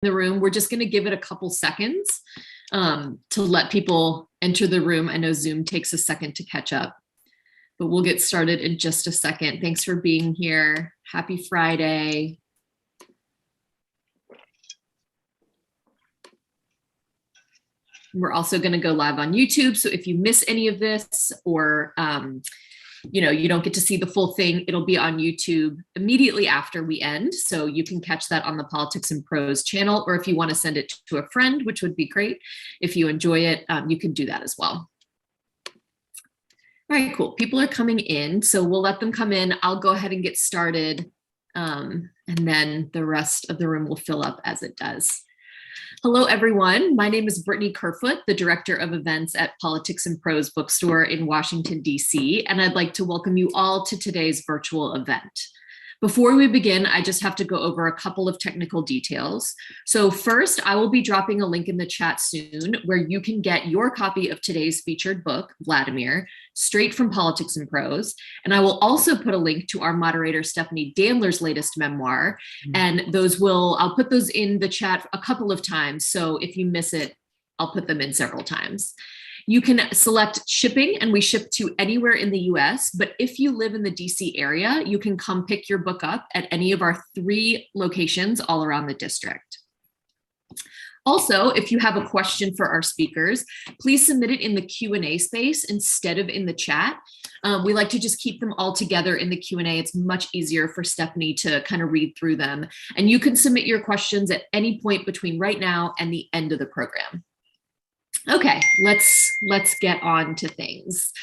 the room. We're just going to give it a couple seconds to let people enter the room. I know Zoom takes a second to catch up, but we'll get started in just a second. Thanks for being here. Happy Friday. We're also going to go live on YouTube. So if you miss any of this or you don't get to see the full thing, it'll be on YouTube immediately after we end. So you can catch that on the Politics and Prose channel, or if you want to send it to a friend, which would be great. If you enjoy it, you can do that as well. All right, cool. People are coming in, so we'll let them come in. I'll go ahead and get started, and then the rest of the room will fill up as it does. Hello, everyone. My name is Brittany Kerfoot, the Director of Events at Politics and Prose Bookstore in Washington, D.C., and I'd like to welcome you all to today's virtual event. Before we begin, I just have to go over a couple of technical details. So first, I will be dropping a link in the chat soon where you can get your copy of today's featured book, VLADIMIR, straight from Politics and Prose. And I will also put a link to our moderator, Stephanie Danler's latest memoir. And I'll put those in the chat a couple of times. So if you miss it, I'll put them in several times. You can select shipping, and we ship to anywhere in the US, but if you live in the DC area, you can come pick your book up at any of our 3 locations all around the district. Also, if you have a question for our speakers, please submit it in the Q&A space instead of in the chat. We like to just keep them all together in the Q&A. It's much easier for Stephanie to kind of read through them. And you can submit your questions at any point between right now and the end of the program. Okay, let's get on to things.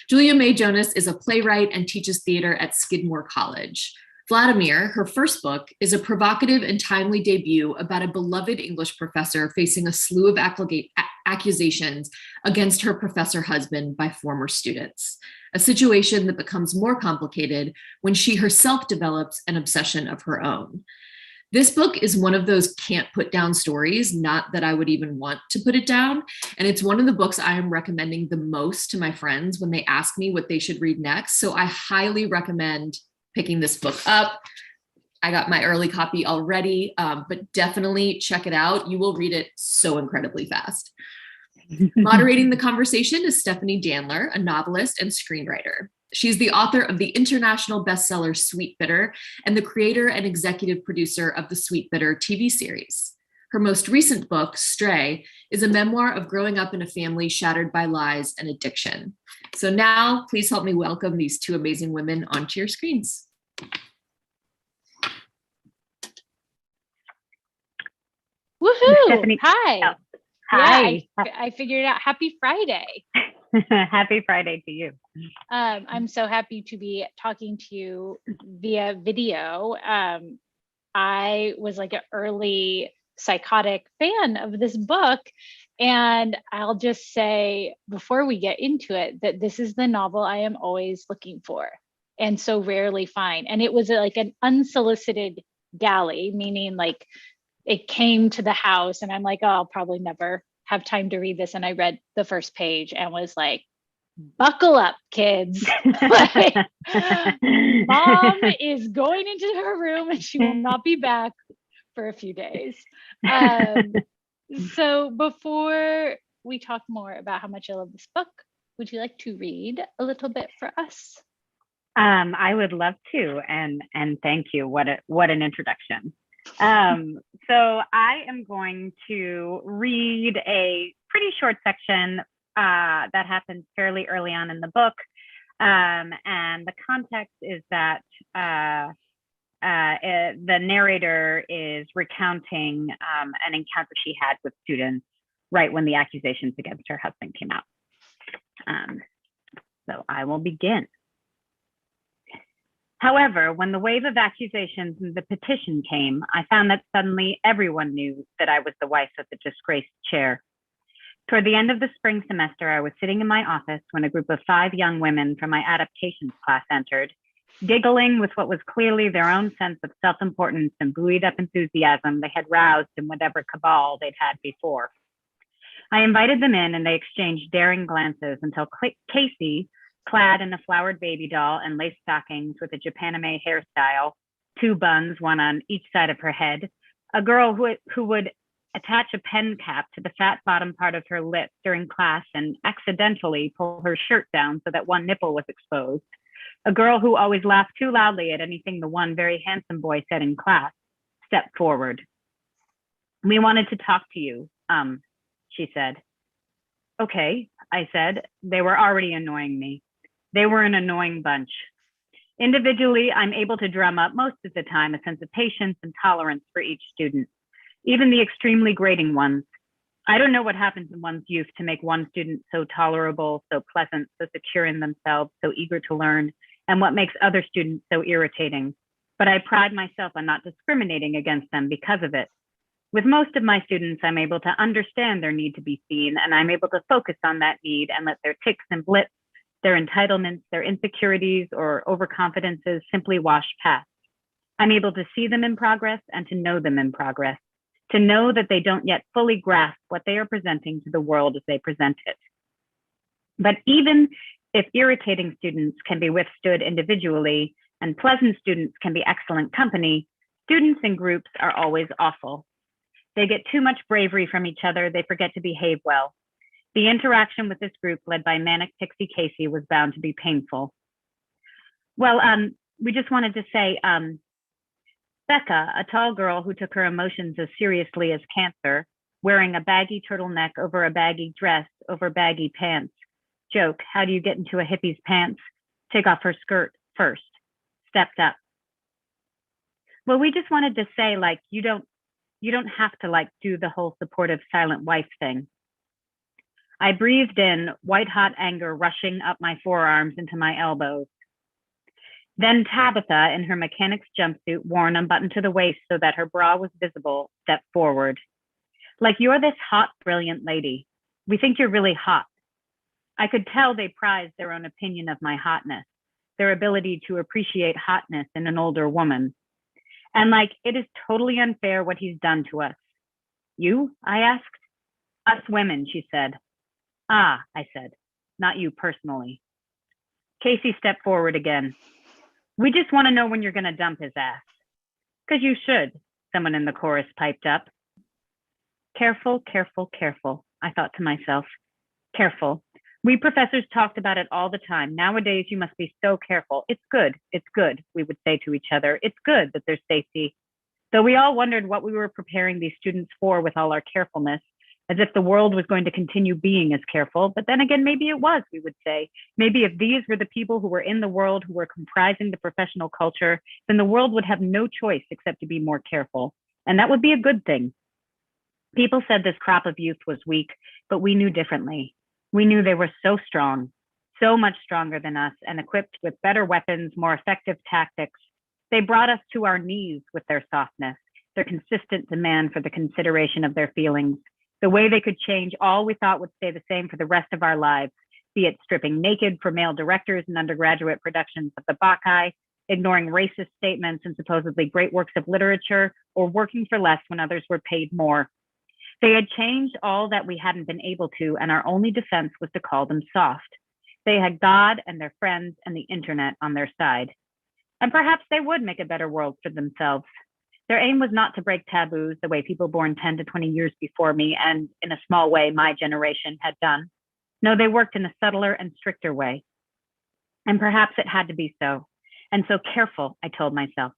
Julia May Jonas is a playwright and teaches theater at Skidmore College. VLADIMIR, her first book, is a provocative and timely debut about a beloved English professor facing a slew of accusations against her professor husband by former students, a situation that becomes more complicated when she herself develops an obsession of her own. This book is one of those can't put down stories, not that I would even want to put it down. And it's one of the books I am recommending the most to my friends when they ask me what they should read next. So I highly recommend picking this book up. I got my early copy already, but definitely check it out. You will read it so incredibly fast. Moderating the conversation is Stephanie Danler, a novelist and screenwriter. She's the author of the international bestseller Sweet Bitter and the creator and executive producer of the Sweet Bitter TV series. Her most recent book, Stray, is a memoir of growing up in a family shattered by lies and addiction. So now, please help me welcome these 2 amazing women onto your screens. Woohoo! Hi. Oh, hi. Yeah, I figured out Happy Friday. Happy Friday to you. I'm so happy to be talking to you via video. I was like an early psychotic fan of this book. And I'll just say before we get into it that this is the novel I am always looking for and so rarely find. And it was like an unsolicited galley, meaning like it came to the house and I'm like, oh, I'll probably never have time to read this. And I read the first page and was like, buckle up, kids. Like, Mom is going into her room and she will not be back for a few days. So before we talk more about how much I love this book, would you like to read a little bit for us? I would love to, and thank you. What an introduction. So I am going to read a pretty short section that happens fairly early on in the book. And the context is that the narrator is recounting an encounter she had with students right when the accusations against her husband came out. So I will begin. However, when the wave of accusations and the petition came, I found that suddenly everyone knew that I was the wife of the disgraced chair. Toward the end of the spring semester, I was sitting in my office when a group of 5 young women from my adaptations class entered, giggling with what was clearly their own sense of self-importance and buoyed up enthusiasm they had roused in whatever cabal they'd had before. I invited them in and they exchanged daring glances until Casey, clad in a flowered baby doll and lace stockings with a Japanime hairstyle, 2 buns, one on each side of her head, A girl who would attach a pen cap to the fat bottom part of her lip during class and accidentally pull her shirt down so that one nipple was exposed. A girl who always laughed too loudly at anything the one very handsome boy said in class stepped forward. "We wanted to talk to you," she said. "Okay," I said. They were already annoying me. They were an annoying bunch. Individually, I'm able to drum up most of the time a sense of patience and tolerance for each student, even the extremely grating ones. I don't know what happens in one's youth to make one student so tolerable, so pleasant, so secure in themselves, so eager to learn, and what makes other students so irritating. But I pride myself on not discriminating against them because of it. With most of my students, I'm able to understand their need to be seen, and I'm able to focus on that need and let their tics and blips, their entitlements, their insecurities, or overconfidences simply wash past. I'm able to see them in progress and to know them in progress, to know that they don't yet fully grasp what they are presenting to the world as they present it. But even if irritating students can be withstood individually and pleasant students can be excellent company, students in groups are always awful. They get too much bravery from each other, they forget to behave well. The interaction with this group led by Manic Pixie Casey was bound to be painful. Well, we just wanted to say, Becca, a tall girl who took her emotions as seriously as cancer, wearing a baggy turtleneck over a baggy dress over baggy pants. Joke, how do you get into a hippie's pants? Take off her skirt first. Stepped up. Well, we just wanted to say, like, you don't have to like do the whole supportive silent wife thing. I breathed in, white hot anger rushing up my forearms into my elbows. Then Tabitha, in her mechanic's jumpsuit, worn unbuttoned to the waist so that her bra was visible, stepped forward. Like, you're this hot, brilliant lady. We think you're really hot. I could tell they prized their own opinion of my hotness, their ability to appreciate hotness in an older woman. And like, it is totally unfair what he's done to us. You? I asked. Us women, she said. Ah, I said, not you personally. Casey stepped forward again. We just want to know when you're going to dump his ass. Because you should, someone in the chorus piped up. Careful, careful, careful, I thought to myself. Careful. We professors talked about it all the time. Nowadays, you must be so careful. It's good, we would say to each other. It's good that there's safety. Though we all wondered what we were preparing these students for with all our carefulness, as if the world was going to continue being as careful. But then again, maybe it was, we would say. Maybe if these were the people who were in the world, who were comprising the professional culture, then the world would have no choice except to be more careful. And that would be a good thing. People said this crop of youth was weak, but we knew differently. We knew they were so strong, so much stronger than us, and equipped with better weapons, more effective tactics. They brought us to our knees with their softness, their consistent demand for the consideration of their feelings, the way they could change all we thought would stay the same for the rest of our lives, be it stripping naked for male directors in undergraduate productions of the Bacchae, ignoring racist statements in supposedly great works of literature, or working for less when others were paid more. They had changed all that we hadn't been able to, and our only defense was to call them soft. They had God and their friends and the internet on their side. And perhaps they would make a better world for themselves. Their aim was not to break taboos the way people born 10 to 20 years before me, and in a small way, my generation had done. No, they worked in a subtler and stricter way. And perhaps it had to be so. And so careful, I told myself.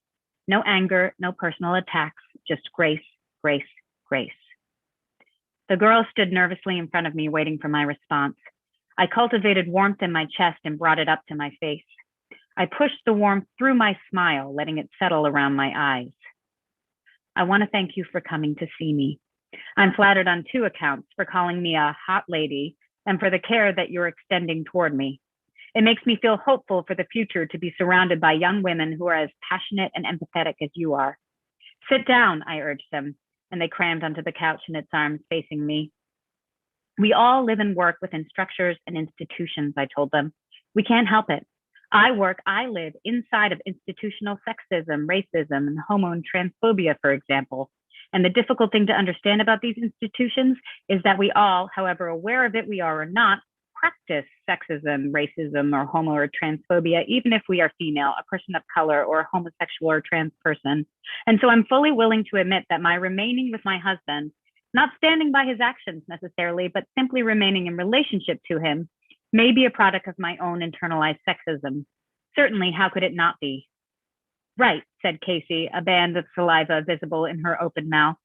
No anger, no personal attacks, just grace, grace, grace. The girl stood nervously in front of me, waiting for my response. I cultivated warmth in my chest and brought it up to my face. I pushed the warmth through my smile, letting it settle around my eyes. I want to thank you for coming to see me. I'm flattered on two accounts, for calling me a hot lady and for the care that you're extending toward me. It makes me feel hopeful for the future to be surrounded by young women who are as passionate and empathetic as you are. Sit down, I urged them, and they crammed onto the couch in its arms facing me. We all live and work within structures and institutions, I told them. We can't help it. I live inside of institutional sexism, racism, and hormone transphobia, for example. And the difficult thing to understand about these institutions is that we all, however aware of it we are or not, practice sexism, racism, or homo or transphobia, even if we are female, a person of color, or a homosexual or trans person. And so I'm fully willing to admit that my remaining with my husband, not standing by his actions necessarily, but simply remaining in relationship to him, may be a product of my own internalized sexism. Certainly, how could it not be? Right, said Casey, a band of saliva visible in her open mouth.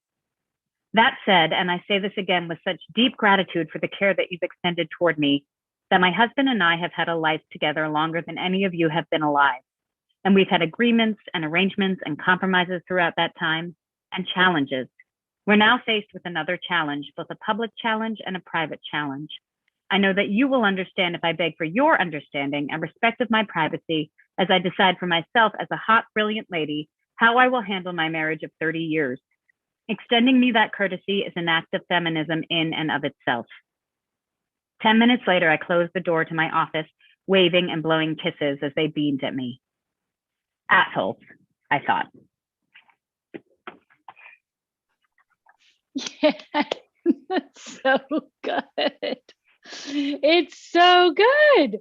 That said, and I say this again with such deep gratitude for the care that you've extended toward me, that my husband and I have had a life together longer than any of you have been alive. And we've had agreements and arrangements and compromises throughout that time, and challenges. We're now faced with another challenge, both a public challenge and a private challenge. I know that you will understand if I beg for your understanding and respect of my privacy as I decide for myself as a hot, brilliant lady how I will handle my marriage of 30 years. Extending me that courtesy is an act of feminism in and of itself. 10 minutes later, I closed the door to my office, waving and blowing kisses as they beamed at me. Assholes, I thought. Yeah, that's so good. It's so good.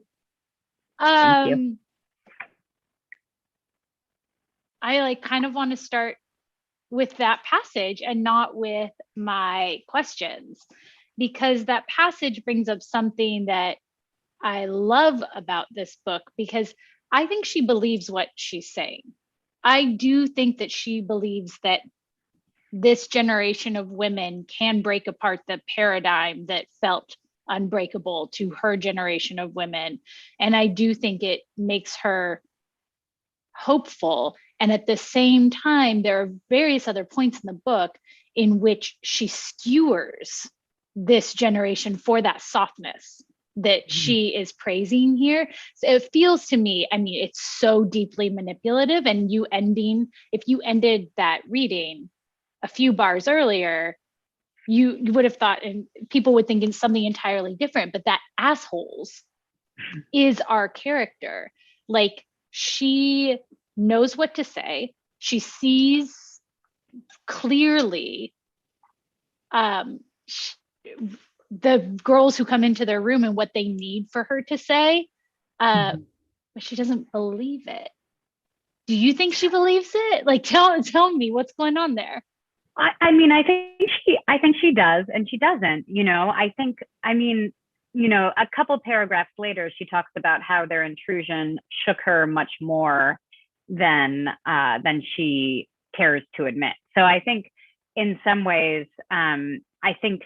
Thank you. I kind of want to start with that passage and not with my questions, because that passage brings up something that I love about this book, because I think she believes what she's saying. I do think that she believes that this generation of women can break apart the paradigm that felt unbreakable to her generation of women. And I do think it makes her hopeful. And at the same time, there are various other points in the book in which she skewers this generation for that softness that she is praising here. So it feels to me, I mean, it's so deeply manipulative. And if you ended that reading a few bars earlier, you would have thought, and people would think it's something entirely different, but that assholes is our character. Like, she knows what to say. She sees clearly the girls who come into their room and what they need for her to say, but she doesn't believe it. Do you think she believes it? Like, tell me what's going on there. I mean, I think she does, and she doesn't. You know, a couple paragraphs later, she talks about how their intrusion shook her much more than she cares to admit. So I think, in some ways, I think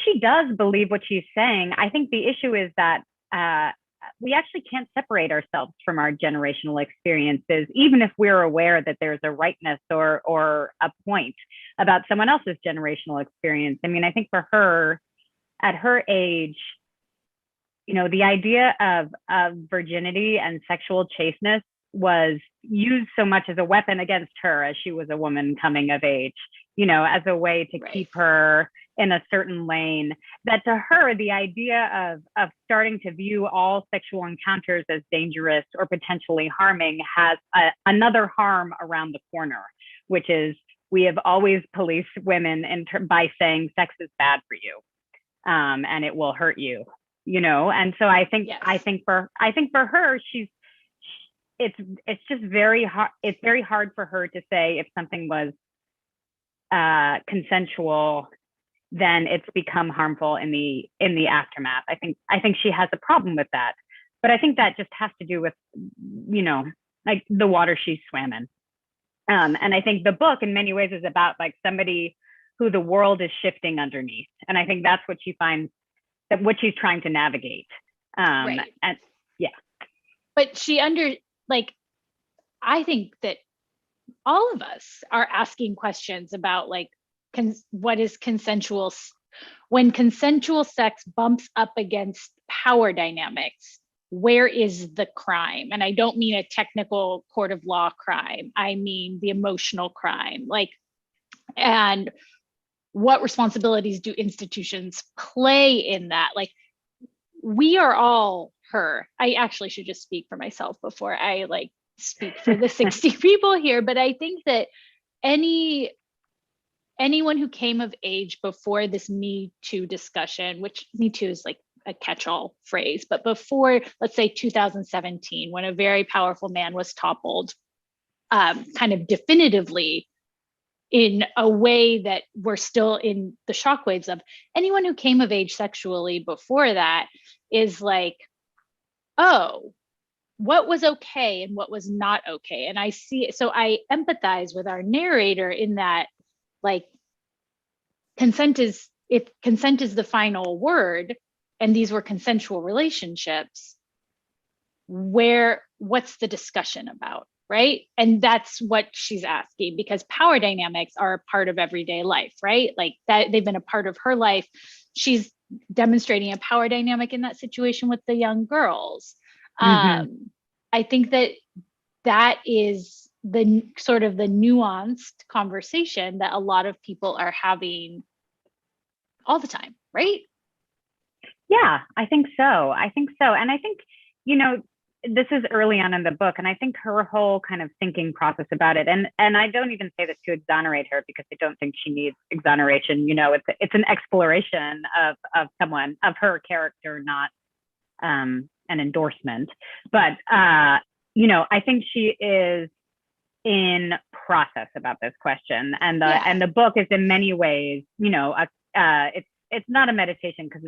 she does believe what she's saying. I think the issue is that we actually can't separate ourselves from our generational experiences, even if we're aware that there's a rightness or a point about someone else's generational experience. I mean, I think for her, at her age, you know, the idea of virginity and sexual chasteness was used so much as a weapon against her as she was a woman coming of age, you know, as a way to keep her in a certain lane, that to her, the idea of starting to view all sexual encounters as dangerous or potentially harming has another harm around the corner, which is we have always policed women by saying sex is bad for you, and it will hurt you, you know. And so I think for her, it's just very hard. It's very hard for her to say if something was consensual, then it's become harmful in the aftermath. I think she has a problem with that, but I think that just has to do with, you know, like the water she swam in. And I think the book in many ways is about like somebody who the world is shifting underneath. And I think that's what she finds, that what she's trying to navigate. And yeah. But I think that all of us are asking questions about like, what is consensual, when consensual sex bumps up against power dynamics, where is the crime? And I don't mean a technical court of law crime. I mean the emotional crime. Like, and what responsibilities do institutions play in that? Like, we are all her. I actually should just speak for myself before I like speak for the 60 people here, but I think that anyone who came of age before this Me Too discussion, which Me Too is like a catch-all phrase, but before, let's say 2017, when a very powerful man was toppled, kind of definitively, in a way that we're still in the shockwaves of, anyone who came of age sexually before that is like, oh, what was okay and what was not okay. And I see, so I empathize with our narrator in that, like, if consent is the final word, and these were consensual relationships, what's the discussion about? Right? And that's what she's asking, because power dynamics are a part of everyday life, right? Like that, they've been a part of her life. She's demonstrating a power dynamic in that situation with the young girls. I think that is the sort of the nuanced conversation that a lot of people are having all the time, right? Yeah, I think so. And I think, this is early on in the book, and I think her whole kind of thinking process about it, and I don't even say this to exonerate her, because I don't think she needs exoneration. It's an exploration of her character, not an endorsement. But I think she is in process about this question, and the book is in many ways, it's not a meditation, because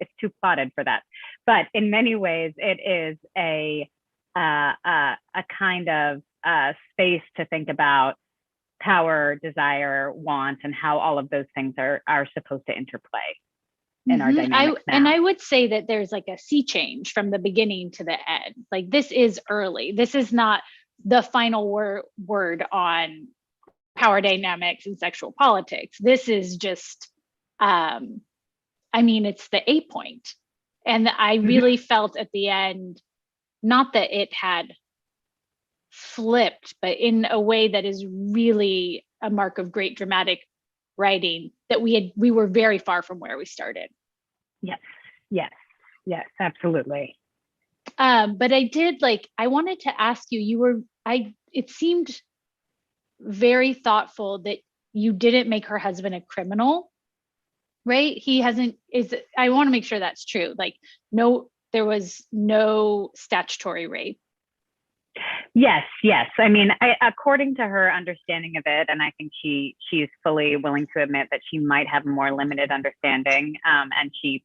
it's too plotted for that. But in many ways, it is a kind of space to think about power, desire, want, and how all of those things are supposed to interplay in our dynamics now. And I would say that there's like a sea change from the beginning to the end. Like, this is early. This is not the final word on power dynamics and sexual politics. This is just, it's the A point. And I really felt at the end, not that it had flipped, but in a way that is really a mark of great dramatic writing, that we were very far from where we started. Yes, absolutely. But I wanted to ask you, it seemed very thoughtful that you didn't make her husband a criminal, right? I want to make sure that's true. Like, no, there was no statutory rape. Yes. According to her understanding of it, and I think she's fully willing to admit that she might have a more limited understanding, and she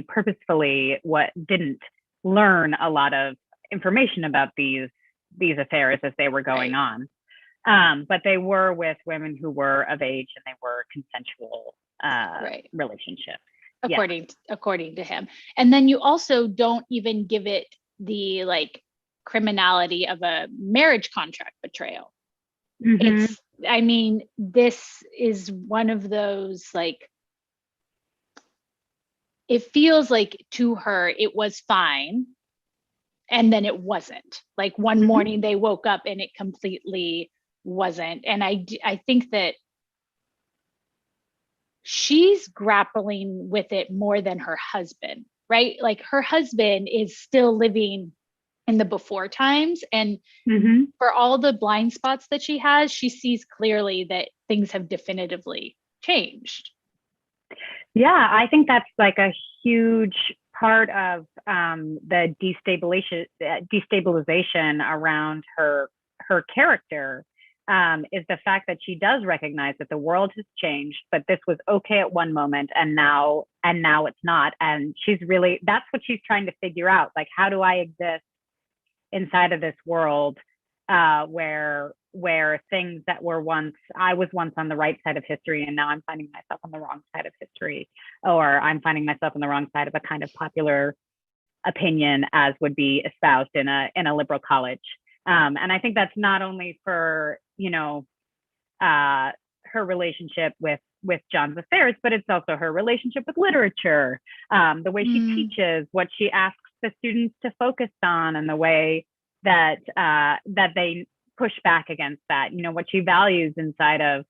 purposefully didn't learn a lot of information about these affairs as they were going on. But they were with women who were of age, and they were consensual relationships. According to him. And then you also don't even give it the criminality of a marriage contract betrayal. This is one of those, it feels like to her it was fine, and then it wasn't. Like, one morning they woke up and it completely wasn't. And I think that she's grappling with it more than her husband, right? Like, her husband is still living in the before times, and for all the blind spots that she has, she sees clearly that things have definitively changed. Yeah, I think that's like a huge part of the destabilization around her character, is the fact that she does recognize that the world has changed, but this was okay at one moment, and now it's not. And that's what she's trying to figure out. Like, how do I exist inside of this world where things that I was once on the right side of history, and now I'm finding myself on the wrong side of history, or I'm finding myself on the wrong side of a kind of popular opinion as would be espoused in a liberal college. And I think that's not only for, her relationship with John's affairs, but it's also her relationship with literature, the way she teaches, what she asks the students to focus on, and the way that they push back against that, what she values inside of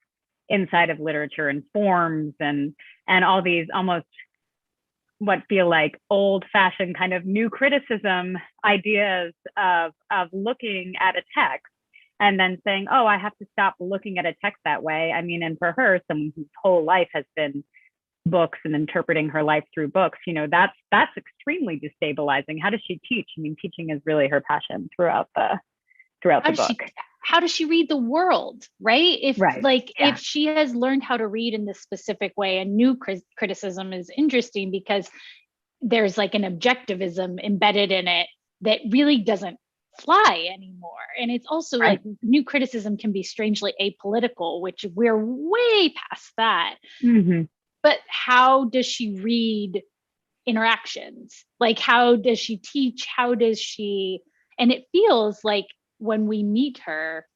literature and forms, and all these almost what feel like old-fashioned kind of new criticism ideas of looking at a text and then saying, oh, I have to stop looking at a text that way. I mean, and for her, someone whose whole life has been books and interpreting her life through books, you know, that's extremely destabilizing. How does she teach? I mean, teaching is really her passion throughout the book. How does she read the world, right? Right. If she has learned how to read in this specific way, and new criticism is interesting because there's like an objectivism embedded in it that really doesn't fly anymore. And it's also Right. like new criticism can be strangely apolitical, which we're way past that. Mm-hmm. But how does she read interactions? Like, how does she teach? How does she, and it feels like when we meet her,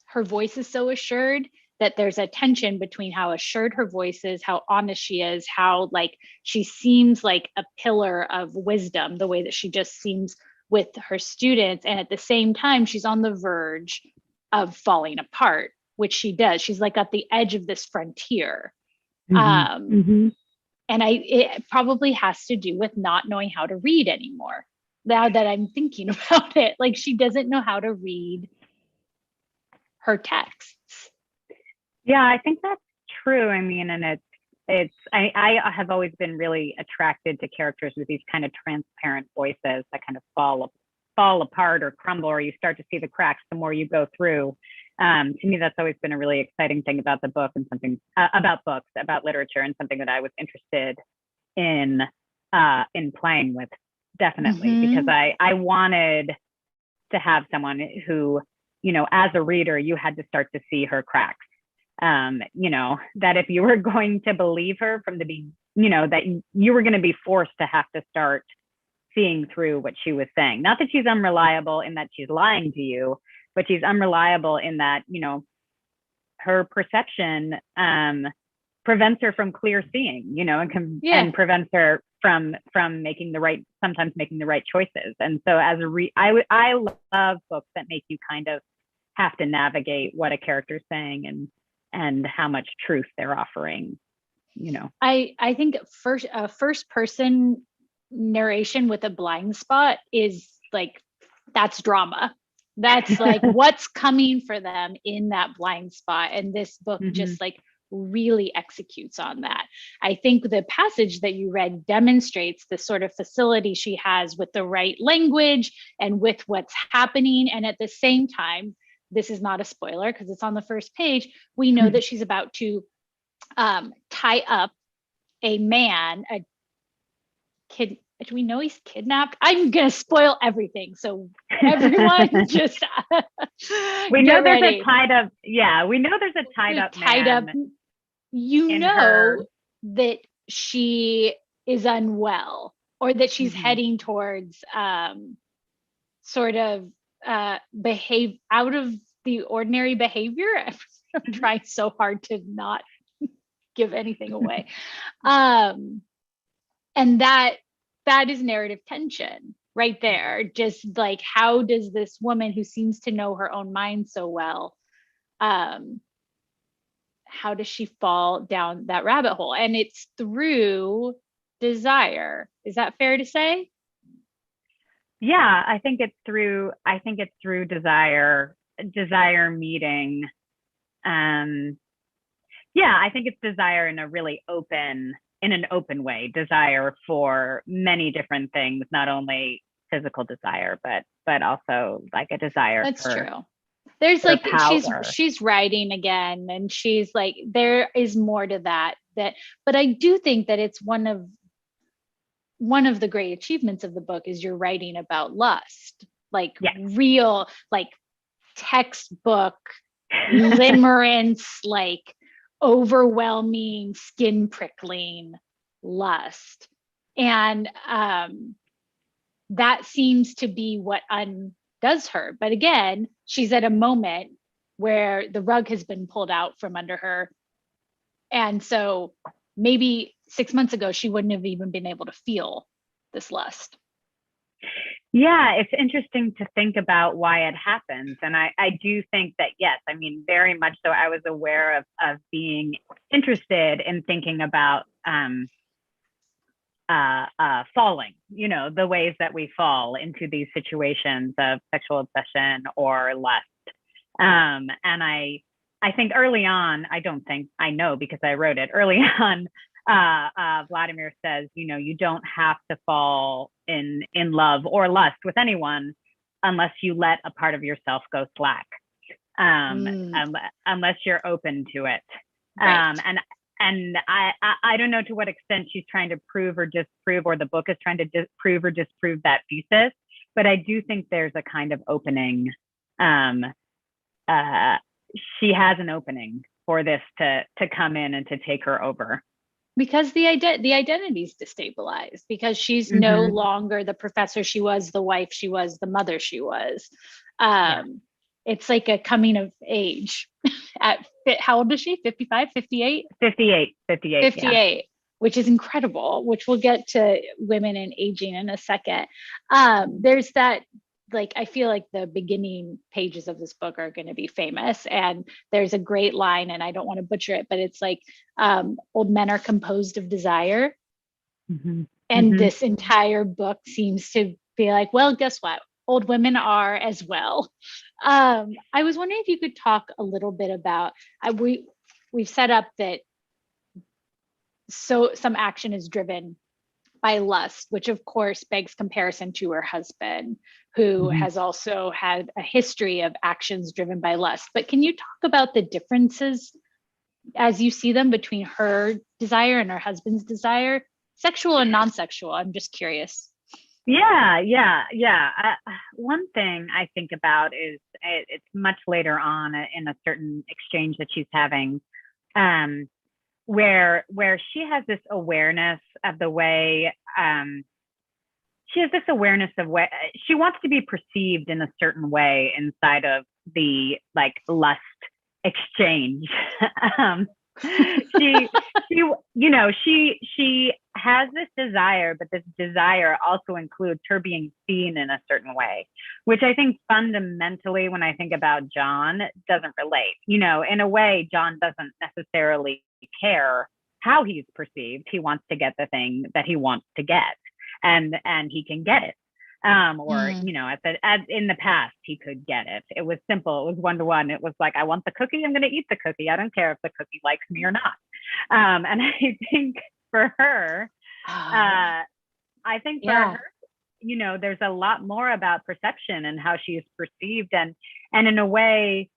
her voice is so assured that there's a tension between how assured her voice is, how honest she is, how like she seems like a pillar of wisdom, the way that she just seems with her students. And at the same time, she's on the verge of falling apart, which she does. She's like at the edge of this frontier. Mm-hmm. And it probably has to do with not knowing how to read anymore. Now that I'm thinking about it, like she doesn't know how to read her texts. Yeah, I think that's true. I mean, and I have always been really attracted to characters with these kind of transparent voices that kind of fall apart or crumble, or you start to see the cracks the more you go through. To me, that's always been a really exciting thing about the book, and something about books, about literature, and something that I was interested in playing with, definitely, because I wanted to have someone who, you know, as a reader, you had to start to see her cracks. You know, that if you were going to believe her from the beginning, you know, that you were going to be forced to have to start seeing through what she was saying. Not that she's unreliable in that she's lying to you, but she's unreliable in that, you know, her perception prevents her from clear seeing, you know, and prevents her from sometimes making the right choices. And so as I love books that make you kind of have to navigate what a character's saying and how much truth they're offering, you know. I think first person narration with a blind spot is like, that's drama. That's like what's coming for them in that blind spot. And this book just like really executes on that. I think the passage that you read demonstrates the sort of facility she has with the right language and with what's happening. And at the same time, this is not a spoiler because it's on the first page, we know that she's about to tie up a man, a kid. Do we know he's kidnapped? I'm gonna spoil everything, so everyone just we know there's ready. a tied up. Yeah, we know there's a tied up. You know that she is unwell, or that she's heading towards sort of behave out of the ordinary behavior. I'm trying so hard to not give anything away. And that is narrative tension right there. Just like, how does this woman who seems to know her own mind so well, how does she fall down that rabbit hole? And it's through desire. Is that fair to say? Yeah, I think it's through desire meeting. Yeah, I think it's desire in a really open way, desire for many different things, not only physical desire, but also like a desire. That's true. There's like power. she's writing again, and she's like, there is more to that, but I do think that it's one of the great achievements of the book is you're writing about lust, like real, like textbook limerence, like overwhelming, skin prickling lust. And that seems to be what undoes her. But again, she's at a moment where the rug has been pulled out from under her. And so maybe 6 months ago, she wouldn't have even been able to feel this lust. Yeah, it's interesting to think about why it happens. And I do think that, yes, I mean, very much so. I was aware of being interested in thinking about falling, you know, the ways that we fall into these situations of sexual obsession or lust. And I think early on, I know because I wrote it early on, VLADIMIR says, you don't have to fall in love or lust with anyone unless you let a part of yourself go slack, unless you're open to it. Right. And I don't know to what extent she's trying to prove or disprove, or the book is trying to prove or disprove that thesis, but I do think there's a kind of opening. She has an opening for this to come in and to take her over. Because the identity is destabilized, because she's no longer the professor she was, the wife she was, the mother she was. It's like a coming of age at how old is she? 55, 58? 58. 58, yeah. Which is incredible, which we'll get to women and aging in a second. There's that, like, I feel like the beginning pages of this book are going to be famous, and there's a great line, and I don't want to butcher it, but it's like, old men are composed of desire. And this entire book seems to be like, well, guess what? Old women are as well. I was wondering if you could talk a little bit about, we've set up that some action is driven by lust, which of course begs comparison to her husband, who has also had a history of actions driven by lust. But can you talk about the differences as you see them between her desire and her husband's desire, sexual and non-sexual? I'm just curious. Yeah. One thing I think about is it's much later on in a certain exchange that she's having, where she has this awareness of the way, she wants to be perceived in a certain way inside of the lust exchange. She has this desire, but this desire also includes her being seen in a certain way, which I think fundamentally, when I think about John, doesn't relate. In a way, John doesn't necessarily care how he's perceived. He wants to get the thing that he wants to get, and he can get it. In the past, he could get it. It was simple. It was one-to-one. It was like, I want the cookie, I'm going to eat the cookie. I don't care if the cookie likes me or not. And I think for her, there's a lot more about perception and how she is perceived. And in a way,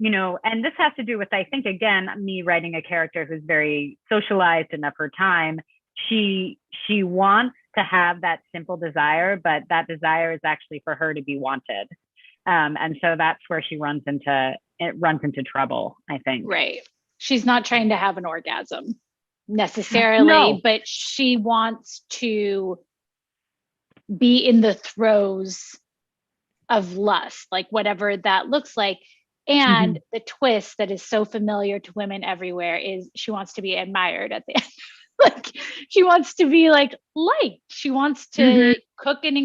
and this has to do with, I think, again, me writing a character who's very socialized and of her time. She wants to have that simple desire, but that desire is actually for her to be wanted. And so that's where she runs into trouble, I think. Right. She's not trying to have an orgasm necessarily, but she wants to be in the throes of lust, like whatever that looks like. And the twist that is so familiar to women everywhere is she wants to be admired at the end. Like, she wants to be liked. She wants to throw an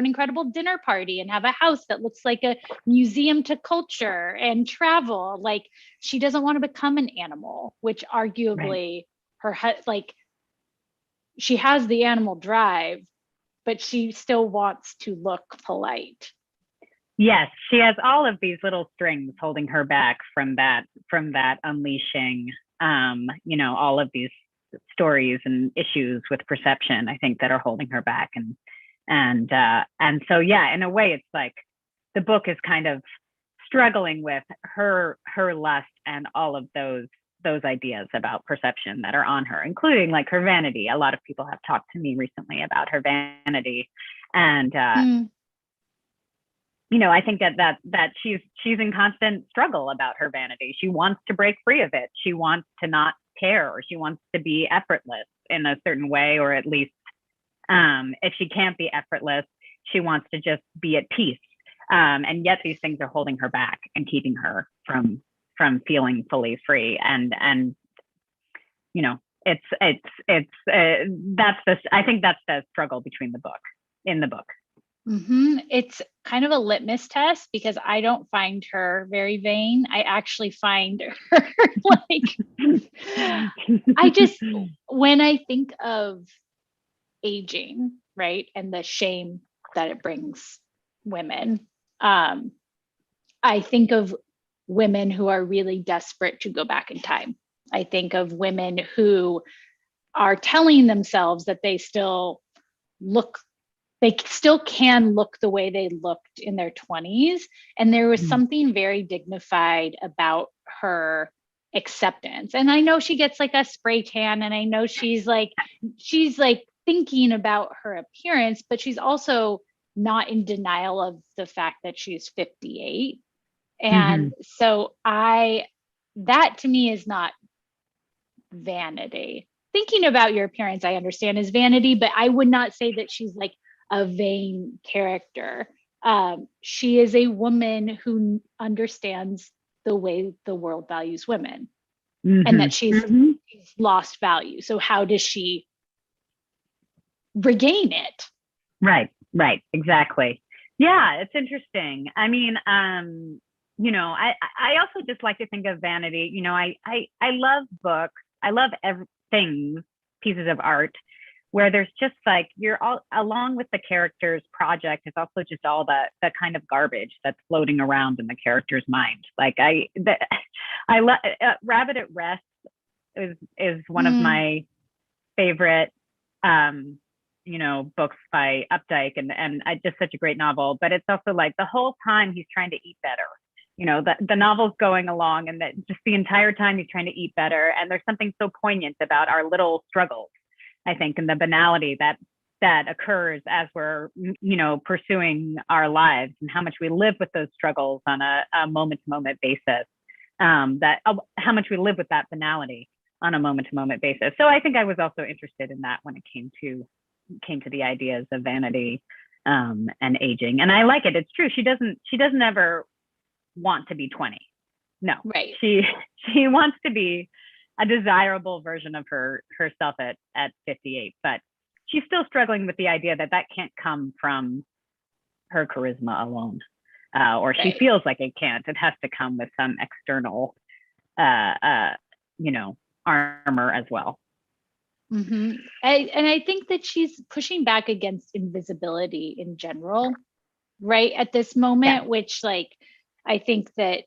incredible dinner party and have a house that looks like a museum to culture and travel. Like, she doesn't want to become an animal, which arguably she has the animal drive, but she still wants to look polite. Yes, she has all of these little strings holding her back from that unleashing, all of these stories and issues with perception, I think, that are holding her back. And so, yeah, in a way, it's like the book is kind of struggling with her lust and all of those ideas about perception that are on her, including like her vanity. A lot of people have talked to me recently about her vanity. And, I think that she's in constant struggle about her vanity. She wants to break free of it. She wants to not care, or she wants to be effortless in a certain way, or at least if she can't be effortless, she wants to just be at peace. And yet these things are holding her back and keeping her from feeling fully free. And I think that's the struggle in the book. It's kind of a litmus test, because I don't find her very vain. I actually find her when I think of aging, right, and the shame that it brings women, I think of women who are really desperate to go back in time. I think of women who are telling themselves that they still can look the way they looked in their 20s. And there was something very dignified about her acceptance. And I know she gets like a spray tan, and I know she's like thinking about her appearance, but she's also not in denial of the fact that she's 58. And so that to me is not vanity. Thinking about your appearance, I understand, is vanity, but I would not say that she's like a vain character. She is a woman who understands the way the world values women, and that she's lost value. So how does she regain it? Right, exactly. Yeah, it's interesting. I mean, you know, I also just like to think of vanity. You know, I love books. I love things, pieces of art, where there's just like, you're all along with the character's project. It's also just all the kind of garbage that's floating around in the character's mind. Like I love Rabbit at Rest is one of my favorite, you know, books by Updike, and just such a great novel. But it's also like the whole time he's trying to eat better. You know, the novel's going along, and that just the entire time he's trying to eat better. And there's something so poignant about our little struggles, I think, and the banality that occurs as we're, you know, pursuing our lives, and how much we live with those struggles on a moment-to-moment basis. How much we live with that banality on a moment-to-moment basis. So I think I was also interested in that when it came to the ideas of vanity and aging. And I like it. It's true. She doesn't ever want to be 20. No, right. She wants to be a desirable version of herself at 58, but she's still struggling with the idea that can't come from her charisma alone, or she feels like it can't. It has to come with some external, you know, armor as well. And I think that she's pushing back against invisibility in general, right? At this moment, which, like, I think that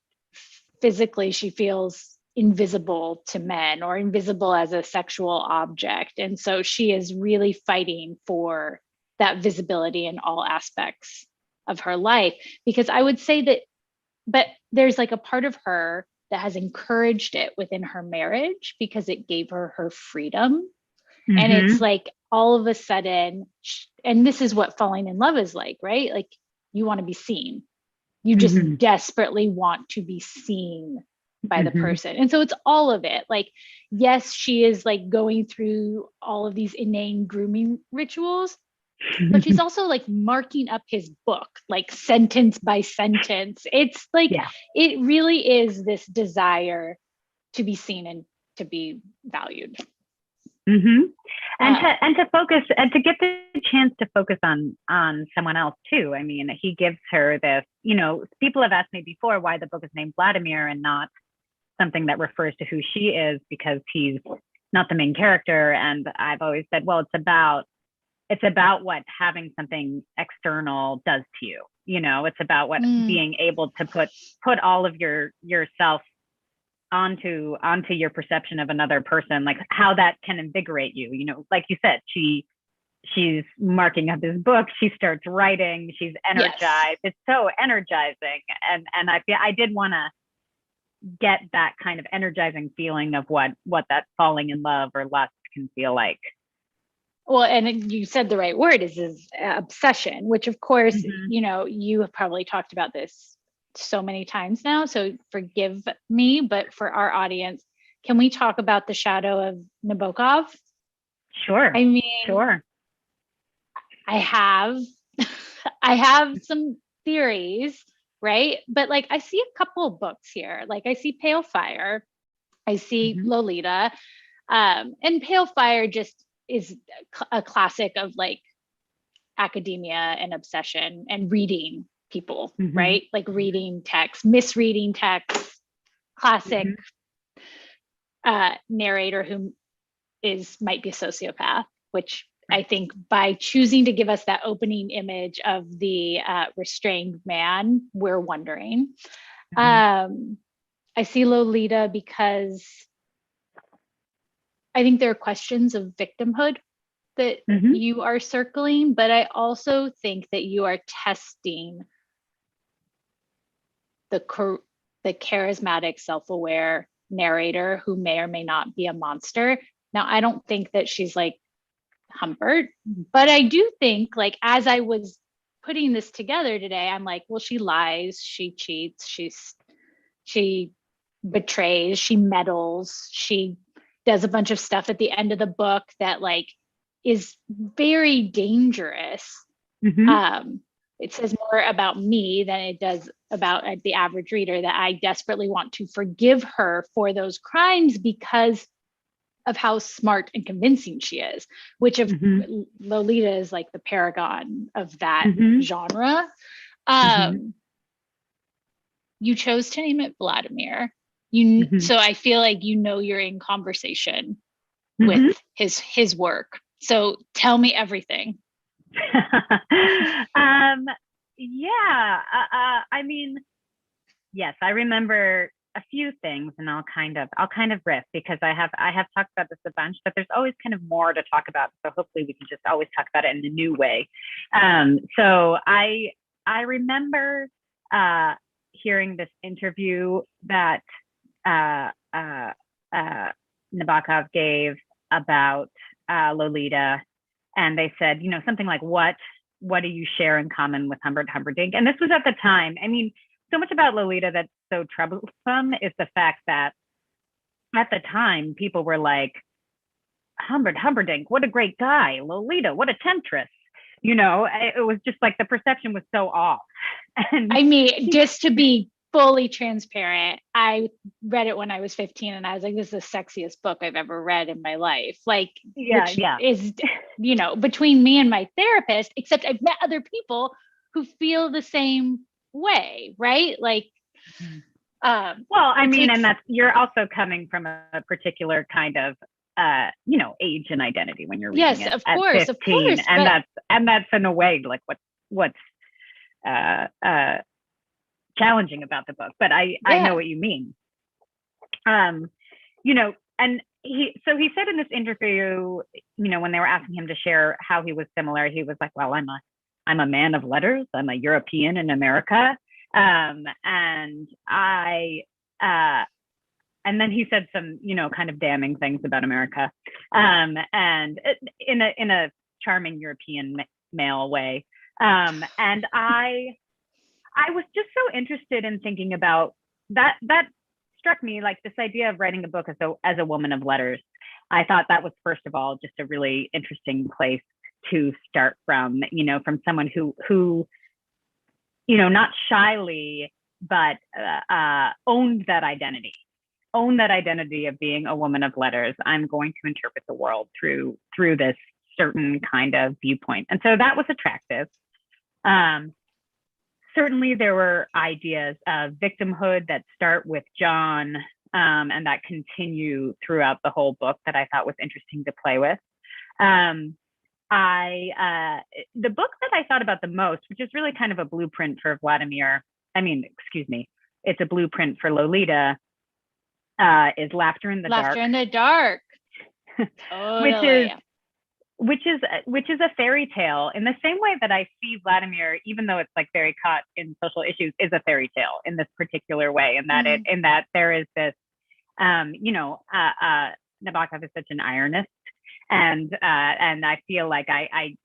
physically she feels invisible to men, or invisible as a sexual object. And so she is really fighting for that visibility in all aspects of her life. Because I would say that, but there's like a part of her that has encouraged it within her marriage, because it gave her freedom. And it's like, all of a sudden, and this is what falling in love is like, right? Like, you want to be seen. You just desperately want to be seen by the person. And so it's all of it. Like, yes, she is like going through all of these inane grooming rituals, but she's also like marking up his book, like sentence by sentence. It's like, it really is this desire to be seen and to be valued. And to focus, and to get the chance to focus on someone else too. I mean, he gives her this, you know, people have asked me before why the book is named Vladimir and not something that refers to who she is, because he's not the main character. And I've always said, well, it's about what having something external does to you. You know, it's about what being able to put all of yourself onto your perception of another person, like how that can invigorate you. You know, like you said, she's marking up his book, she starts writing, she's energized. It's so energizing, and I did want to get that kind of energizing feeling of what that falling in love or lust can feel like. Well, and you said the right word, is obsession, which of course, you know, you have probably talked about this so many times now, so forgive me, but for our audience, can we talk about the shadow of Nabokov? Sure. I mean, sure. I have some theories, right? But like, I see a couple of books here. Like, I see Pale Fire, I see Lolita, and Pale Fire just is a classic of like academia and obsession and reading people, right? Like reading text, misreading text, classic narrator who might be a sociopath, which I think by choosing to give us that opening image of the restrained man, we're wondering. I see Lolita because I think there are questions of victimhood that you are circling, but I also think that you are testing the charismatic, self-aware narrator who may or may not be a monster. Now, I don't think that she's like Humbert, but I do think, like, as I was putting this together today, I'm like, well, she lies, she cheats, she betrays, she meddles, she does a bunch of stuff at the end of the book that like is very dangerous. It says more about me than it does about the average reader, that I desperately want to forgive her for those crimes because of how smart and convincing she is, which of Lolita is like the paragon of that genre. You chose to name it Vladimir. So I feel like you're in conversation with his work. So tell me everything. I mean, yes, I remember a few things, and I'll kind of riff because I have talked about this a bunch, but there's always kind of more to talk about. So hopefully we can just always talk about it in a new way. So I remember hearing this interview that Nabokov gave about Lolita, and they said, something like, what do you share in common with Humbert Humperdinck? And this was at the time. I mean, so much about Lolita that's so troublesome is the fact that at the time people were like, Humbert Humperdinck, what a great guy. Lolita, what a temptress. It was just like the perception was so off. And I mean, just to be fully transparent, I read it when I was 15 and I was like, this is the sexiest book I've ever read in my life. Like, is, between me and my therapist, except I've met other people who feel the same way, right? Like, well, I mean, and that's, you're also coming from a particular kind of age and identity when you're reading it of at course, 15, and that's in a way like what's challenging about the book. But I know what you mean. And he said in this interview, when they were asking him to share how he was similar, he was like, well, I'm a man of letters. I'm a European in America. And then he said some, kind of damning things about America, and in a charming European male way. And I was just so interested in thinking about that. That struck me, like this idea of writing a book as a woman of letters. I thought that was, first of all, just a really interesting place to start from, from someone who not shyly, but owned that identity of being a woman of letters. I'm going to interpret the world through this certain kind of viewpoint. And so that was attractive. Certainly there were ideas of victimhood that start with John, and that continue throughout the whole book that I thought was interesting to play with. The book that I thought about the most, which is really kind of a blueprint for it's a blueprint for Lolita, is Laughter in the Dark. Laughter in the Dark. Totally. Which is a fairy tale in the same way that I see Vladimir, even though it's like very caught in social issues, is a fairy tale in this particular way, in that in that there is this, Nabokov is such an ironist, and I feel like I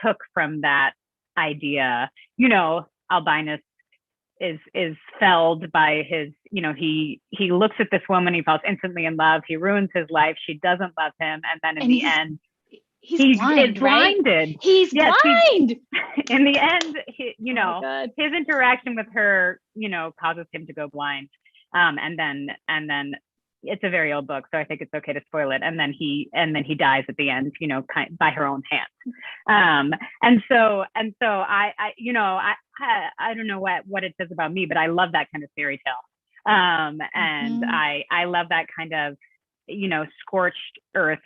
took from that idea, Albinus is felled by his, he looks at this woman, he falls instantly in love, he ruins his life, she doesn't love him, and then in the end he's blind, blinded. Right? He's blind. In the end, his interaction with her, causes him to go blind. And then it's a very old book, so I think it's okay to spoil it. And then he dies at the end, by her own hand. And so I don't know what it says about me, but I love that kind of fairy tale. And I love that kind of, scorched earth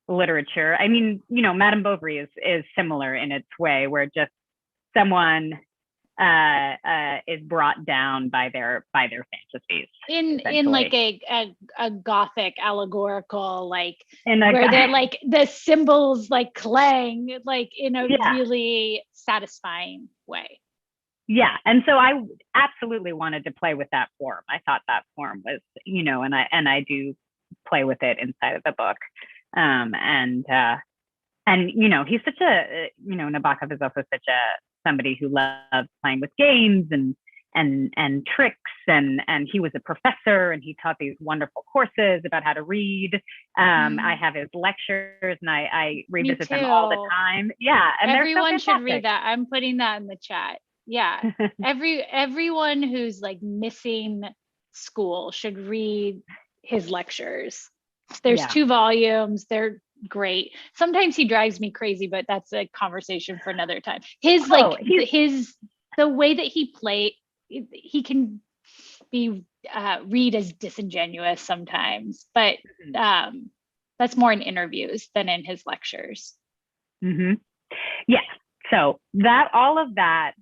literature. I mean, Madame Bovary is similar in its way, where just someone is brought down by their fantasies. In like a gothic allegorical, like In where they're like the symbols like clang like in a really satisfying way. Yeah. And so I absolutely wanted to play with that form. I thought that form was, and I do play with it inside of the book. He's such a, Nabokov is also such somebody who loves playing with games and tricks, and he was a professor, and he taught these wonderful courses about how to read. I have his lectures, and I revisit them all the time. Yeah, and everyone should read that. I'm putting that in the chat. Yeah, everyone who's like missing school should read his lectures. There's 2 volumes. They're great. Sometimes he drives me crazy, but that's a conversation for another time. The way that he play, he can be read as disingenuous sometimes, but that's more in interviews than in his lectures. Mm-hmm. Yeah. So all of that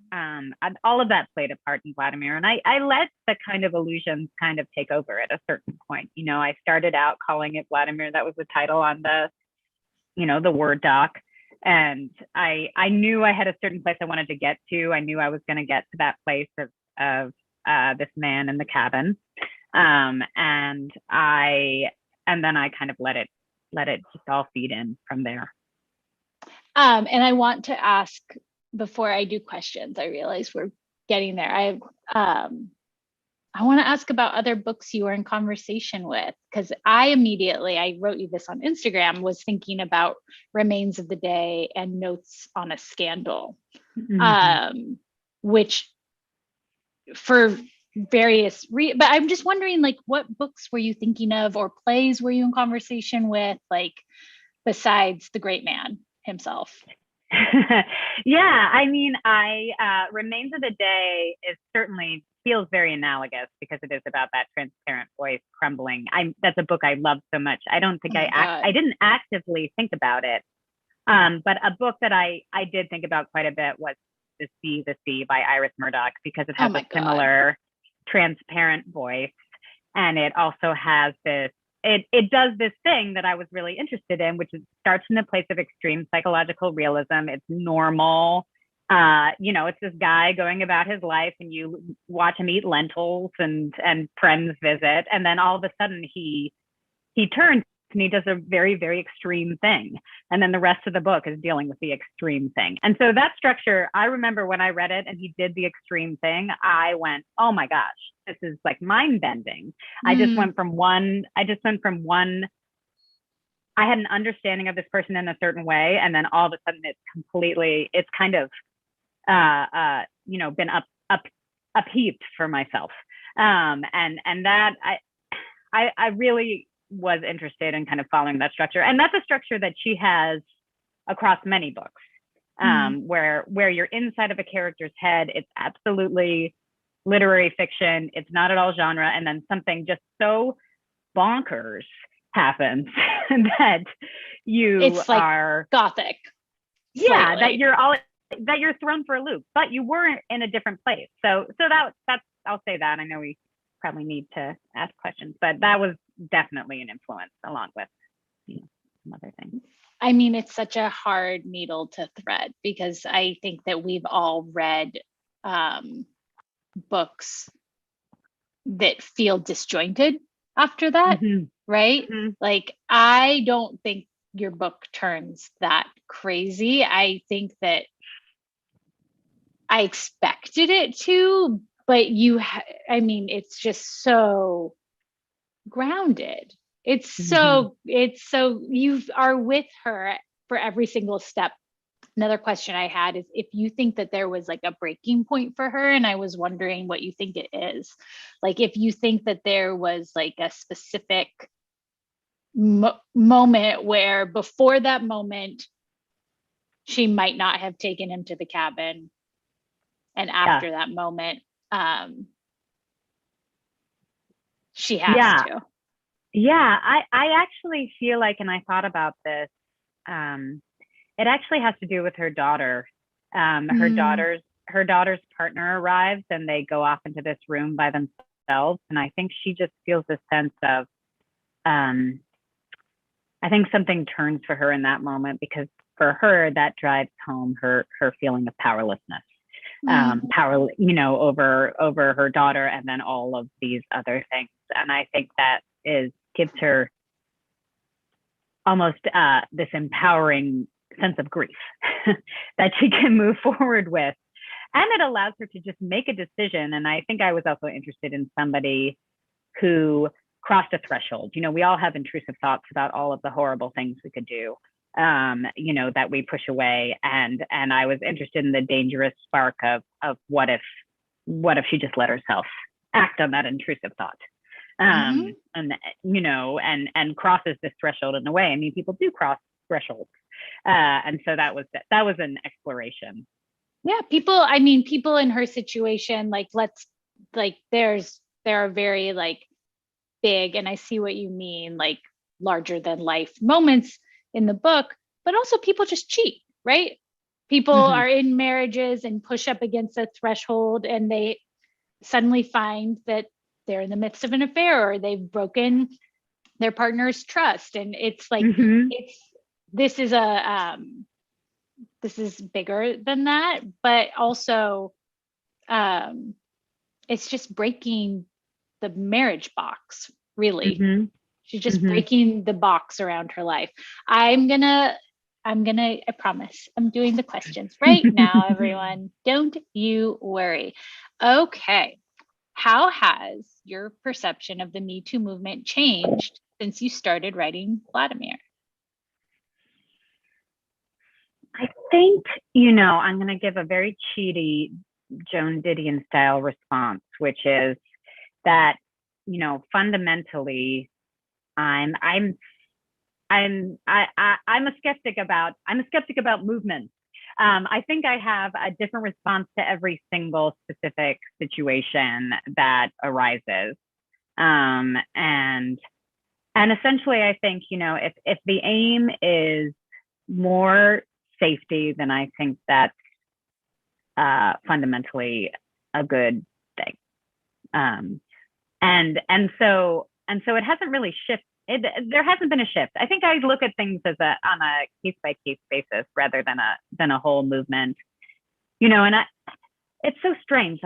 played a part in Vladimir, and I let the kind of illusions kind of take over at a certain point. I started out calling it Vladimir. That was the title on the Word doc, and I knew I had a certain place I wanted to get to. I knew I was going to get to that place of this man in the cabin, and then I kind of let it just all feed in from there. And I want to ask, before I do questions, I realize we're getting there. I want to ask about other books you were in conversation with, because I wrote you this on Instagram, was thinking about Remains of the Day and Notes on a Scandal, which for various but I'm just wondering, like, what books were you thinking of, or plays were you in conversation with, like, besides the great man himself? Yeah, I mean, Remains of the Day feels very analogous, because it is about that transparent voice crumbling. That's a book I love so much. I don't think I didn't actively think about it, but a book that I did think about quite a bit was The Sea by Iris Murdoch, because it has a similar transparent voice, and it also has this. It does this thing that I was really interested in, which is starts in a place of extreme psychological realism. It's normal. It's this guy going about his life, and you watch him eat lentils and friends visit. And then all of a sudden he turns and he does a very, very extreme thing. And then the rest of the book is dealing with the extreme thing. And so that structure, I remember when I read it and he did the extreme thing, I went, oh my gosh, this is like mind bending. I just went from one, I had an understanding of this person in a certain way. And then all of a sudden it's kind of, been upheaved for myself. And that I really was interested in kind of following that structure. And that's a structure that she has across many books, where you're inside of a character's head. It's absolutely literary fiction. It's not at all genre. And then something just so bonkers happens that it's are gothic. Yeah, slightly. that you're thrown for a loop, but you weren't in a different place. So that's I'll say that. I know we probably need to ask questions, but that was definitely an influence, along with some other things. I mean, it's such a hard needle to thread, because I think that we've all read books that feel disjointed after that, right? Like, I don't think your book turns that crazy. I think that I expected it to, but it's just so grounded. It's so you are with her for every single step. Another question I had is if you think that there was like a breaking point for her, and I was wondering what you think it is. Like, if you think that there was like a specific moment where before that moment she might not have taken him to the cabin, and after that moment she has to. Yeah, I actually feel like, and I thought about this, it actually has to do with her daughter. Her daughter's her daughter's partner arrives and they go off into this room by themselves. And I think she just feels a sense of, I think something turns for her in that moment, because for her, that drives home her feeling of powerlessness, power, over her daughter, and then all of these other things. And I think that gives her almost this empowering sense of grief that she can move forward with. And it allows her to just make a decision. And I think I was also interested in somebody who crossed a threshold. We all have intrusive thoughts about all of the horrible things we could do, that we push away. And I was interested in the dangerous spark of what if she just let herself act on that intrusive thought, and crosses this threshold in a way. I mean, people do cross thresholds, and so that was an exploration. Yeah, people in her situation, there are very big, and I see what you mean, larger than life moments in the book, but also people just cheat, right? People are in marriages and push up against a threshold, and they suddenly find that they're in the midst of an affair, or they've broken their partner's trust. And it's this is bigger than that, but also it's just breaking the marriage box, really. She's just breaking the box around her life. I promise, I'm doing the questions right now, everyone. Don't you worry. Okay. How has your perception of the Me Too movement changed since you started writing VLADIMIR? I think, I'm going to give a very cheaty Joan Didion style response, which is that, fundamentally, I'm a skeptic about movements. I think I have a different response to every single specific situation that arises. And essentially, I think, if the aim is more safety, then I think that's fundamentally a good thing. And so it hasn't really shifted. There hasn't been a shift. I think I look at things on a case by case basis rather than a whole movement, and it's so strange.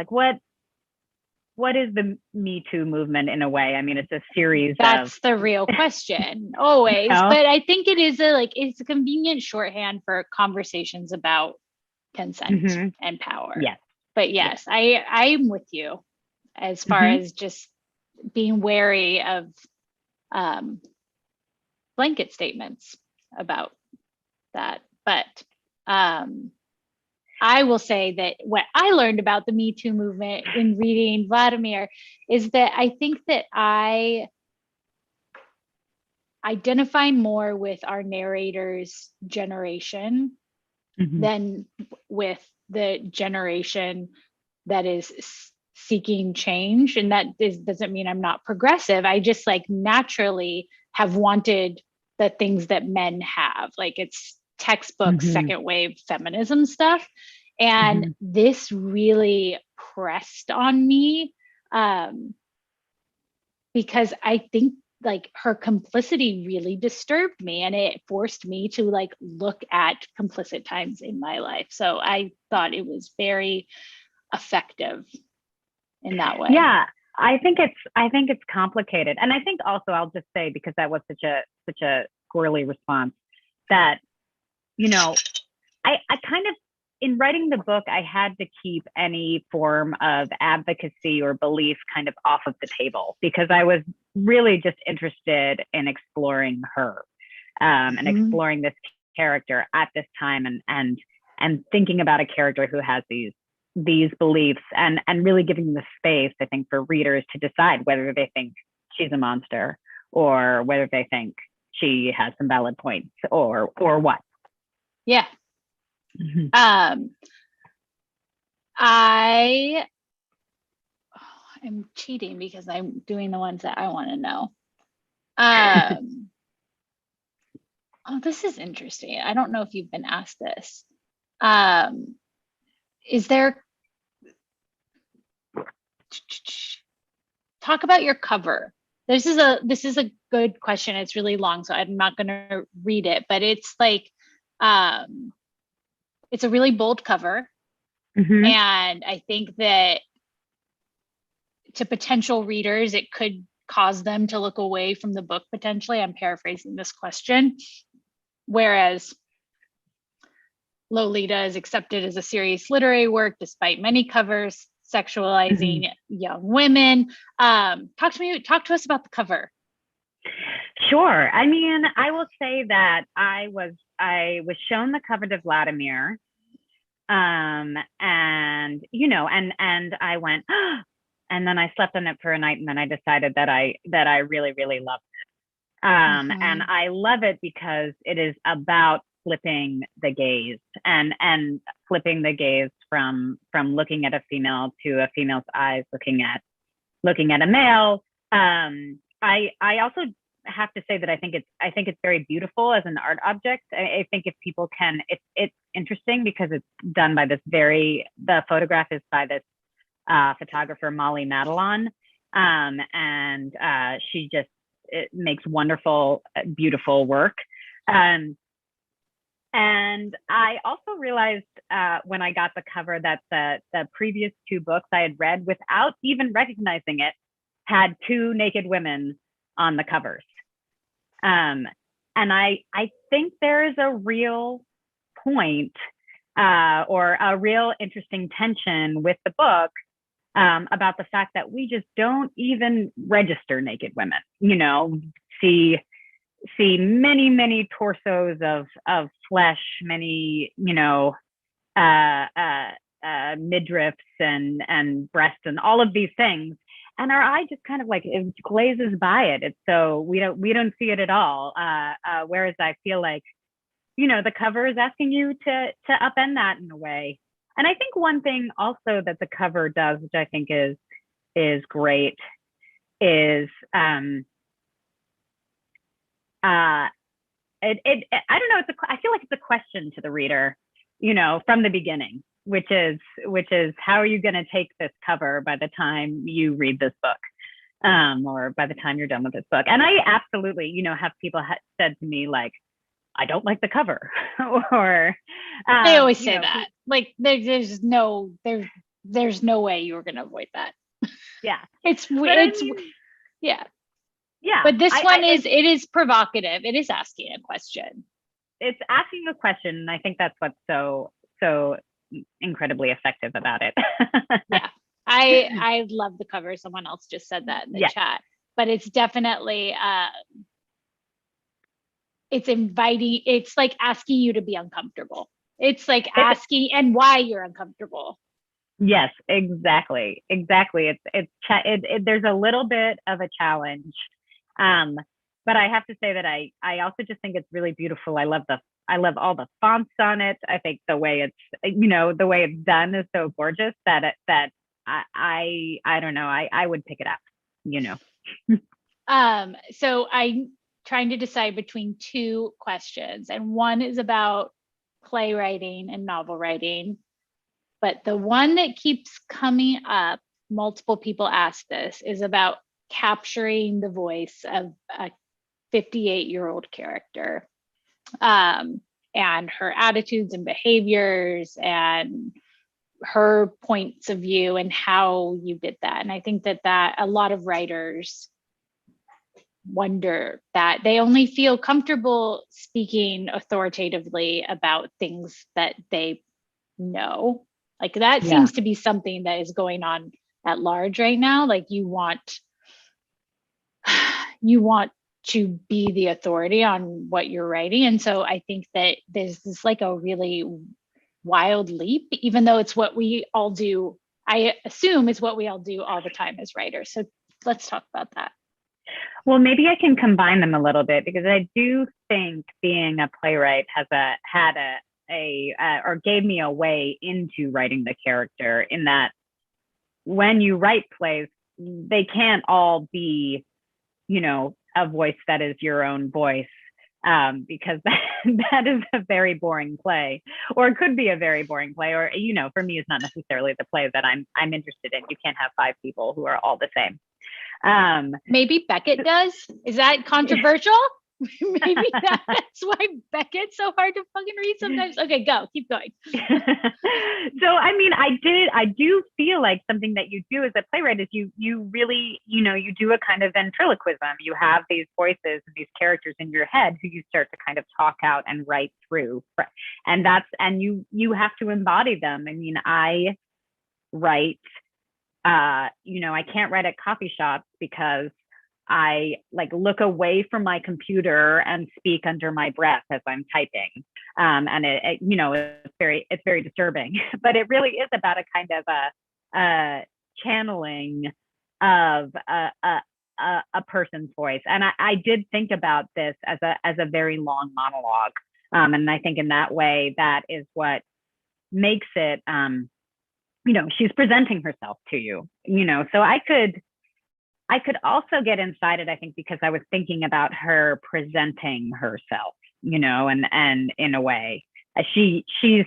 What is the Me Too movement in a way? I mean, it's a series That's the real question always, but I think it is it's a convenient shorthand for conversations about consent and power. Yes. But yes. I'm with you as far as just being wary of blanket statements about that. But I will say that what I learned about the Me Too movement in reading VLADIMIR is that I think that I identify more with our narrator's generation than with the generation that is seeking change. And that doesn't mean I'm not progressive. I just naturally have wanted the things that men have. It's textbook second wave feminism stuff. And this really pressed on me because I think her complicity really disturbed me, and it forced me to look at complicit times in my life. So I thought it was very effective in that way. Yeah, I think it's complicated. And I think also, I'll just say, because that was such a squirrely response, that, I kind of, in writing the book, I had to keep any form of advocacy or belief kind of off of the table, because I was really just interested in exploring her and exploring this character at this time, and thinking about a character who has these beliefs, and really giving the space, I think, for readers to decide whether they think she's a monster or whether they think she has some valid points or what. Yeah. I'm cheating because I'm doing the ones that I want to know. Oh, this is interesting. I don't know if you've been asked this. Is there talk about your cover. This is a good question. It's really long, so I'm not going to read it, but it's like, it's a really bold cover. Mhm. And I think that to potential readers, it could cause them to look away from the book potentially. I'm paraphrasing this question. Whereas Lolita is accepted as a serious literary work despite many covers sexualizing young women. Talk to us about the cover. Sure. I mean, I will say that I was shown the cover to VLADIMIR, and you know, and I went, oh, and then I slept on it for a night, and then I decided that I really loved it. And I love it because it is about flipping the gaze and flipping the gaze from looking at a female to a female's eyes looking at a male. I also have to say that I think it's very beautiful as an art object. I think if people can, it's interesting because it's done by the photograph is by this photographer Molly Madelon, and she just makes wonderful, beautiful work. And I also realized when I got the cover that the previous two books I had read, without even recognizing it, had two naked women on the covers. And I think there is a real point or a real interesting tension with the book about the fact that we just don't even register naked women. You know, see many torsos of flesh, many, you know, midriffs and breasts and all of these things, and our eye just kind of like it glazes by it. It's so we don't see it at all. Whereas I feel like, you know, the cover is asking you to upend that in a way. And I think one thing also that the cover does, which I think is great, is I don't know, I feel like it's a question to the reader, you know, from the beginning, which is how are you going to take this cover by the time you read this book, or by the time you're done with this book. And I absolutely, you know, have people said to me like, I don't like the cover, or they always say that. Like there's no way you were going to avoid that. Yeah, yeah. Yeah. But this one it is provocative. It is asking a question. It's asking a question, and I think that's what's so incredibly effective about it. Yeah. I love the cover. Someone else just said that in the chat. But it's definitely it's inviting, it's like asking you to be uncomfortable. It's like asking and why you're uncomfortable. Yes, exactly. There's a little bit of a challenge. But I have to say that I also just think it's really beautiful. I love all the fonts on it. I think the way it's done is so gorgeous that I don't know, I would pick it up, you know. So I'm trying to decide between two questions, and one is about playwriting and novel writing. But the one that keeps coming up, multiple people ask this, is about capturing the voice of a 58-year-old character, and her attitudes and behaviors and her points of view and how you did that. And I think that a lot of writers wonder that they only feel comfortable speaking authoritatively about things that they know. Like that seems to be something that is going on at large right now. Like you want to be the authority on what you're writing. And so I think that there's this like a really wild leap, even though it's what we all do. I assume it's what we all do all the time as writers. So let's talk about that. Well, maybe I can combine them a little bit, because I do think being a playwright or gave me a way into writing the character, in that when you write plays, they can't all be, you know, a voice that is your own voice. because that is a very boring play, or it could be a very boring play, or, you know, for me, it's not necessarily the play that I'm interested in. You can't have 5 people who are all the same. Maybe Beckett does. Is that controversial? Maybe that's why Beckett's so hard to fucking read sometimes. Okay, keep going. So, I mean, I do feel like something that you do as a playwright is you really, you know, you do a kind of ventriloquism. You have these voices and these characters in your head who you start to kind of talk out and write through. And you have to embody them. I mean, I write, you know, I can't write at coffee shops because I like look away from my computer and speak under my breath as I'm typing. And it, you know, it's very disturbing, but it really is about a kind of a channeling of a person's voice. And I did think about this as a very long monologue. And I think in that way, that is what makes it, you know, she's presenting herself to you, you know, so I could also get inside it, I think, because I was thinking about her presenting herself, you know, and in a way, she's,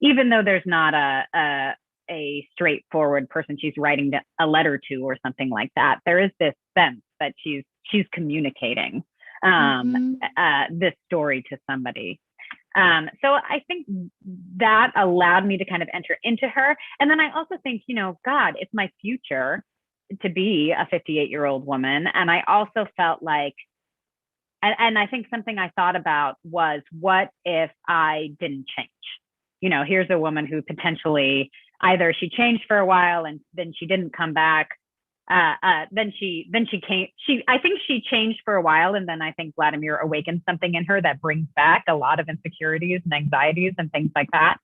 even though there's not a straightforward person she's writing a letter to or something like that, there is this sense that she's communicating this story to somebody. So I think that allowed me to kind of enter into her. And then I also think, you know, God, it's my future to be a 58-year-old woman. And I also felt like, and I think something I thought about was, what if I didn't change? You know, here's a woman who potentially either she changed for a while and then she didn't come back. Then she came, I think she changed for a while. And then I think VLADIMIR awakened something in her that brings back a lot of insecurities and anxieties and things like that.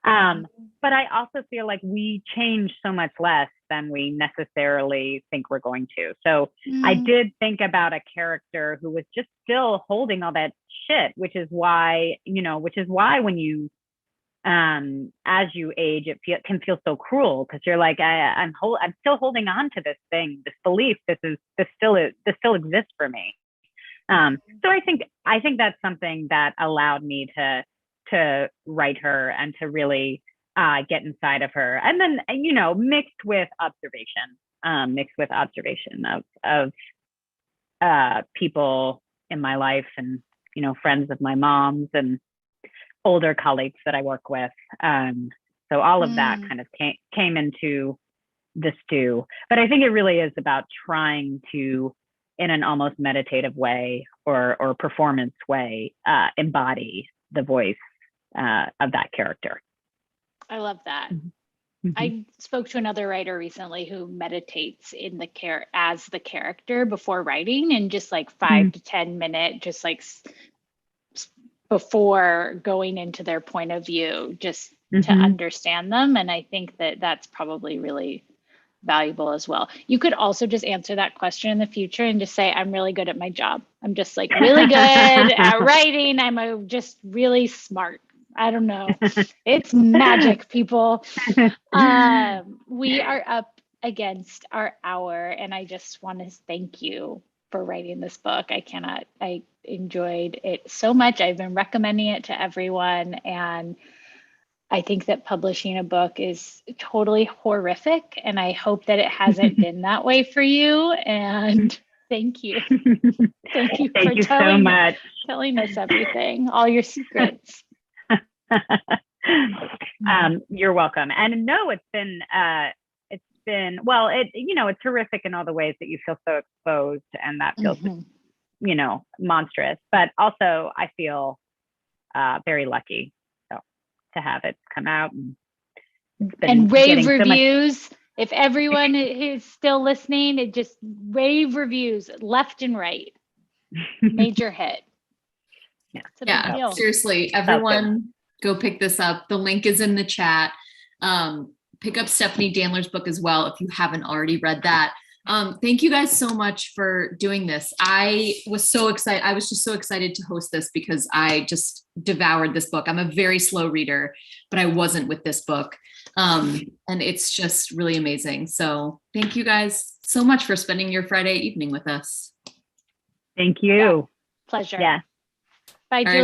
But I also feel like we change so much less than we necessarily think we're going to. So I did think about a character who was just still holding all that shit, which is why when you, as you age, it can feel so cruel, because you're like, I'm still holding on to this thing, this belief, this still exists for me. So I think that's something that allowed me to write her and to really get inside of her, and then, you know, mixed with observation of people in my life, and, you know, friends of my mom's and older colleagues that I work with. So all of that kind of came into the stew. But I think it really is about trying to, in an almost meditative way or performance way, embody the voice of that character. I love that. Mm-hmm. I spoke to another writer recently who meditates in the as the character before writing, and just like 5 to 10 minute, just like before going into their point of view, just to understand them. And I think that that's probably really valuable as well. You could also just answer that question in the future and just say, I'm really good at my job. I'm just like really good at writing. I'm just really smart. I don't know. It's magic, people. We are up against our hour, and I just want to thank you for writing this book. I enjoyed it so much. I've been recommending it to everyone, and I think that publishing a book is totally horrific, and I hope that it hasn't been that way for you. And thank you. Thank you for telling us everything, all your secrets. You're welcome. And no, it's been well, it's horrific in all the ways that you feel so exposed, and that feels you know, monstrous, but also I feel very lucky to have it come out, and rave reviews. If everyone is still listening, it just rave reviews left and right. Major hit. Yeah, seriously, everyone go pick this up. The link is in the chat. Pick up Stephanie Danler's book as well if you haven't already read that. Thank you guys so much for doing this. I was so excited. I was just so excited to host this because I just devoured this book. I'm a very slow reader, but I wasn't with this book. And it's just really amazing. So thank you guys so much for spending your Friday evening with us. Thank you. Yeah. Pleasure. Yeah. Bye, All right. Julie.